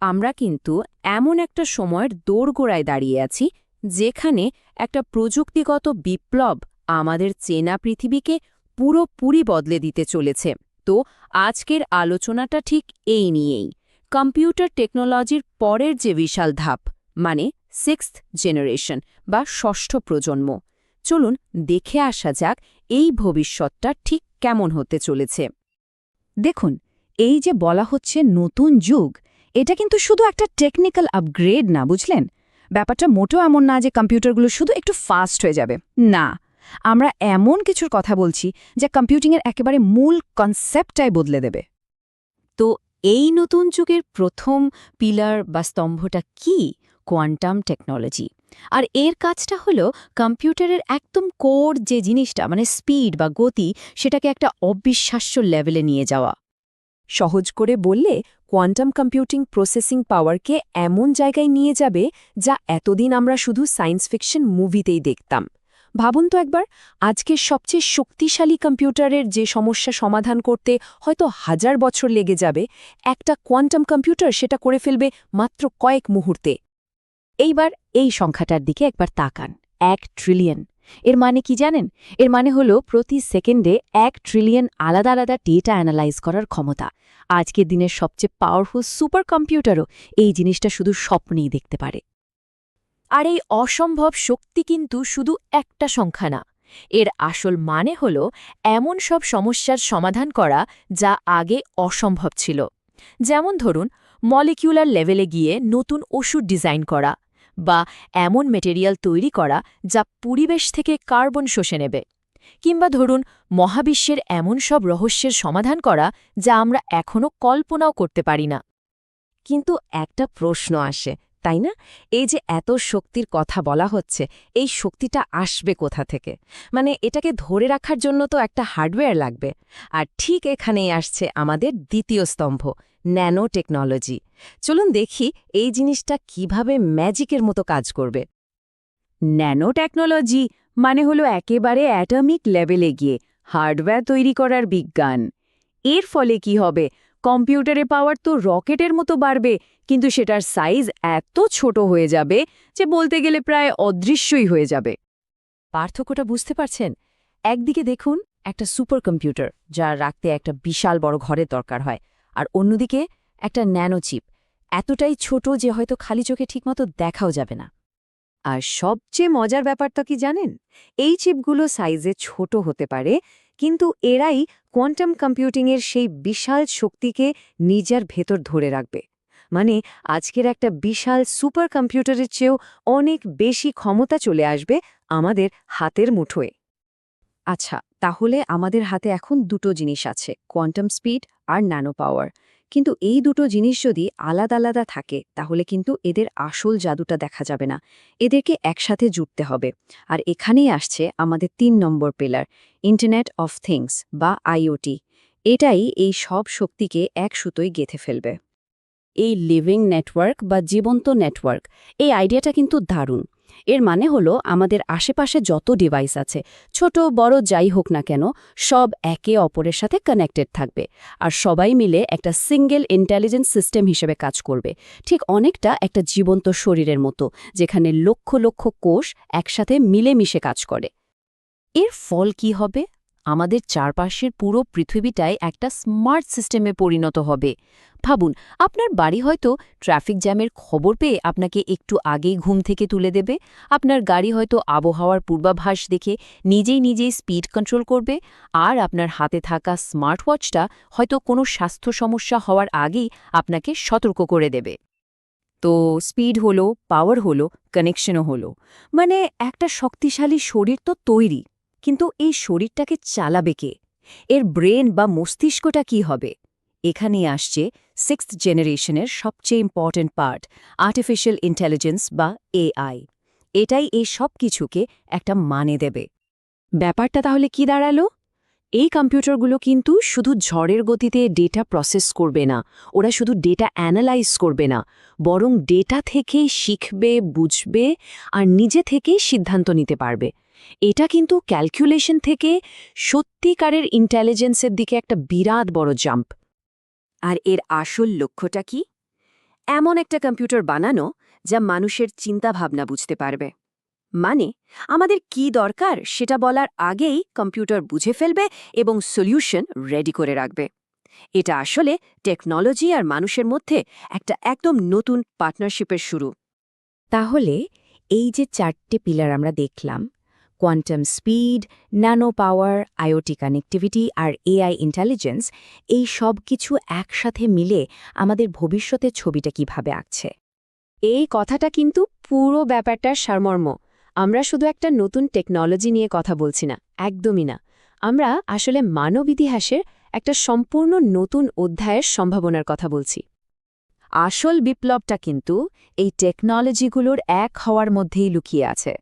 আমরা কিন্তু এমন একটা সময়ের দোরগোড়ায় দাঁড়িয়ে আছি যেখানে একটা প্রযুক্তিগত বিপ্লব আমাদের চেনা পৃথিবীকে পুরোপুরি বদলে দিতে চলেছে। তো আজকের আলোচনাটা ঠিক এই নিয়েই, কম্পিউটার টেকনোলজির পরের যে বিশাল ধাপ, মানে সিক্সথ জেনারেশন বা ষষ্ঠ প্রজন্ম। চলুন দেখে আসা যাক এই ভবিষ্যৎটা ঠিক কেমন হতে চলেছে। দেখুন, এই যে বলা হচ্ছে নতুন যুগ, এটা কিন্তু শুধু একটা টেকনিক্যাল আপগ্রেড না, বুঝলেন? ব্যাপারটা মোটেও এমন না যে কম্পিউটারগুলো শুধু একটু ফাস্ট হয়ে যাবে। না, আমরা এমন কিছুর কথা বলছি যা কম্পিউটিংয়ের একেবারে মূল কনসেপ্টটাই বদলে দেবে। তো এই নতুন যুগের প্রথম পিলার বা স্তম্ভটা কি? Quantum technology. আর এর কাজটা হলো কম্পিউটারের একদম কোর যে জিনিসটা, মানে স্পিড বা গতি, সেটাকে একটা অবিশ্বাস্য লেভেলে নিয়ে যাওয়া। সহজ করে বললে, কোয়ান্টাম কম্পিউটিং প্রসেসিং পাওয়ারকে এমন জায়গায় নিয়ে যাবে যা এতদিন আমরা শুধু সায়েন্স ফিকশন মুভিতেই দেখতাম। ভাবুন তো একবার, আজকের সবচেয়ে শক্তিশালী কম্পিউটারের যে সমস্যা সমাধান করতে হয়তো 1000 বছর লেগে যাবে, একটা কোয়ান্টাম কম্পিউটার সেটা করে ফেলবে মাত্র কয়েক মুহূর্তে। এইবার এই সংখ্যাটার দিকে একবার তাকান, 1 ট্রিলিয়ন। এর মানে কি জানেন? এর মানে হলো প্রতি সেকেন্ডে 1 ট্রিলিয়ন আলাদা আলাদা ডেটা অ্যানালাইজ করার ক্ষমতা। আজকের দিনের সবচেয়ে পাওয়ারফুল সুপার কম্পিউটারও এই জিনিসটা শুধু স্বপ্নেই দেখতে পারে। আর এই অসম্ভব শক্তি কিন্তু শুধু একটা সংখ্যা না, এর আসল মানে হল এমন সব সমস্যার সমাধান করা যা আগে অসম্ভব ছিল। যেমন ধরুন, মলিকিউলার লেভেলে গিয়ে নতুন ওষুধ ডিজাইন করা, বা এমন মেটেরিয়াল তৈরি করা যা পরিবেশ থেকে কার্বন শোষে নেবে, কিংবা ধরুন মহাবিশ্বের এমন সব রহস্যের সমাধান করা যা আমরা এখনও কল্পনাও করতে পারি না। কিন্তু একটা প্রশ্ন আসে, তাই না? এই যে এত শক্তির কথা বলা হচ্ছে, এই শক্তিটা আসবে কোথা থেকে? মানে এটাকে ধরে রাখার জন্য তো একটা হার্ডওয়্যার লাগবে। আর ঠিক এখানেই আসছে আমাদের দ্বিতীয় স্তম্ভ, ন্যানো টেকনোলজি। চলুন দেখি এই জিনিসটা কিভাবে ম্যাজিকের মতো কাজ করবে। ন্যানো টেকনোলজি মানে হলো একেবারে অ্যাটমিক লেভেলে গিয়ে হার্ডওয়্যার তৈরি করার বিজ্ঞান। এর ফলে কি হবে? কম্পিউটারে পাওয়ার তো রকেটের মতো বাড়বে, কিন্তু সেটার সাইজ এত ছোট হয়ে যাবে যে বলতে গেলে প্রায় অদৃশ্যই হয়ে যাবে। পার্থক্যটা বুঝতে পারছেন? একদিকে দেখুন একটা সুপার কম্পিউটার, যা রাখতে একটা বিশাল বড় ঘরের দরকার হয়, আর অন্যদিকে একটা ন্যানো চিপ, এতটাই ছোট যে হয়তো খালি চোখে ঠিকমতো দেখাও যাবে না। আর সবচেয়ে মজার ব্যাপারটা কি জানেন? এই চিপগুলো সাইজে ছোট হতে পারে, কিন্তু এরাই কোয়ান্টাম কম্পিউটিংয়ের সেই বিশাল শক্তিকে নিজের ভেতর ধরে রাখবে। মানে আজকের একটা বিশাল সুপার কম্পিউটারের চেয়েও অনেক বেশি ক্ষমতা চলে আসবে আমাদের হাতের মুঠোয়। আচ্ছা, তাহলে আমাদের হাতে এখন দুটো জিনিস আছে, কোয়ান্টাম স্পিড আর ন্যানো পাওয়ার। কিন্তু এই দুটো জিনিস যদি আলাদা আলাদা থাকে, তাহলে কিন্তু এদের আসল জাদুটা দেখা যাবে না। এদেরকে একসাথে জুড়তে হবে। আর এখানেই আসছে আমাদের ৩ নম্বর পিলার, ইন্টারনেট অফ থিংস বা আইওটি। এটাই এই সব শক্তিকে এক সুতোয় গেঁথে ফেলবে। এই লিভিং নেটওয়ার্ক বা জীবন্ত নেটওয়ার্ক, এই আইডিয়াটা কিন্তু দারুণ। এর মানে হলো আমাদের আশেপাশে যত ডিভাইস আছে, ছোট বড় যাই হোক না কেন, সব একে অপরের সাথে কানেক্টেড থাকবে, আর সবাই মিলে একটা সিঙ্গেল ইন্টেলিজেন্স সিস্টেম হিসেবে কাজ করবে। ঠিক অনেকটা একটা জীবন্ত শরীরের মতো, যেখানে লক্ষ লক্ষ কোষ একসাথে মিলেমিশে কাজ করে। এর ফল কি হবে? আমাদের চারপাশের পুরো পৃথিবীটাই একটা স্মার্ট সিস্টেমে পরিণত হবে। ভাবুন, আপনার বাড়ি হয়তো ট্রাফিক জ্যামের খবর পেয়ে আপনাকে একটু আগেই ঘুম থেকে তুলে দেবে। আপনার গাড়ি হয়তো আবহাওয়ার পূর্বাভাস দেখে নিজেই নিজেই স্পিড কন্ট্রোল করবে। আর আপনার হাতে থাকা স্মার্ট ওয়াচটা হয়তো কোনো স্বাস্থ্য সমস্যা হওয়ার আগেই আপনাকে সতর্ক করে দেবে। তো স্পিড হলো, পাওয়ার হলো, কানেকশনও হলো, মানে একটা শক্তিশালী শরীর তো তৈরি। কিন্তু এই শরীরটাকে চালাবে কে? এর ব্রেন বা মস্তিষ্কটা কি হবে? এখানেই আসছে সিক্সথ জেনারেশনের সবচেয়ে ইম্পর্ট্যান্ট পার্ট, আর্টিফিশিয়াল ইন্টেলিজেন্স বা এআই। এটাই এই সব কিছুকে একটা মানে দেবে। ব্যাপারটা তাহলে কি দাঁড়ালো? এই কম্পিউটারগুলো কিন্তু শুধু ঝড়ের গতিতে ডেটা প্রসেস করবে না, ওরা শুধু ডেটা অ্যানালাইজ করবে না, বরং ডেটা থেকেই শিখবে, বুঝবে, আর নিজে থেকেই সিদ্ধান্ত নিতে পারবে। এটা কিন্তু ক্যালকুলেশন থেকে সত্যিকারের ইন্টেলিজেন্সের দিকে একটা বিরাট বড় জাম্প। আর এর আসল লক্ষ্যটা কি? এমন একটা কম্পিউটার বানানো যা মানুষের চিন্তাভাবনা বুঝতে পারবে। মানে আমাদের কি দরকার সেটা বলার আগেই কম্পিউটার বুঝে ফেলবে এবং সলিউশন রেডি করে রাখবে। এটা আসলে টেকনোলজি আর মানুষের মধ্যে একটা একদম নতুন পার্টনারশিপের শুরু। তাহলে এই যে 4টে পিলার আমরা দেখলাম, কোয়ান্টাম স্পিড, ন্যানো পাওয়ার, আইওটি কানেক্টিভিটি আর এআই ইন্টেলিজেন্স, এই সব কিছু একসাথে মিলে আমাদের ভবিষ্যতের ছবিটা কিভাবে আঁকছে? এই কথাটা কিন্তু পুরো ব্যাপারটার সারমর্ম। আমরা শুধু একটা নতুন টেকনোলজি নিয়ে কথা বলছি না, একদমই না। আমরা আসলে মানব ইতিহাসের একটা সম্পূর্ণ নতুন অধ্যায়ের সম্ভাবনার কথা বলছি। আসল বিপ্লবটা কিন্তু এই টেকনোলজিগুলোর এক হওয়ার মধ্যেই লুকিয়ে আছে।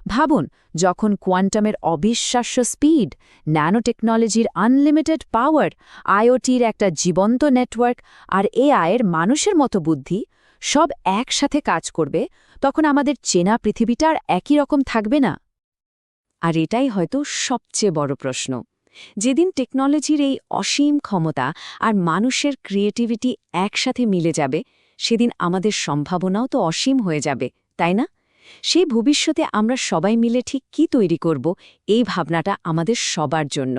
ভাবুন, যখন কোয়ান্টামের অবিশ্বাস্য স্পিড, ন্যানো টেকনোলজির আনলিমিটেড পাওয়ার, আইওটির একটা জীবন্ত নেটওয়ার্ক আর এআইয়ের মানুষের মতো বুদ্ধি সব একসাথে কাজ করবে, তখন আমাদের চেনা পৃথিবীটা আর একই রকম থাকবে না। আর এটাই হয়তো সবচেয়ে বড় প্রশ্ন। যেদিন টেকনোলজির এই অসীম ক্ষমতা আর মানুষের ক্রিয়েটিভিটি একসাথে মিলে যাবে, সেদিন আমাদের সম্ভাবনাও তো অসীম হয়ে যাবে, তাই না? সেই ভবিষ্যতে আমরা সবাই মিলে ঠিক কী তৈরি করব, এই ভাবনাটা আমাদের সবার জন্য।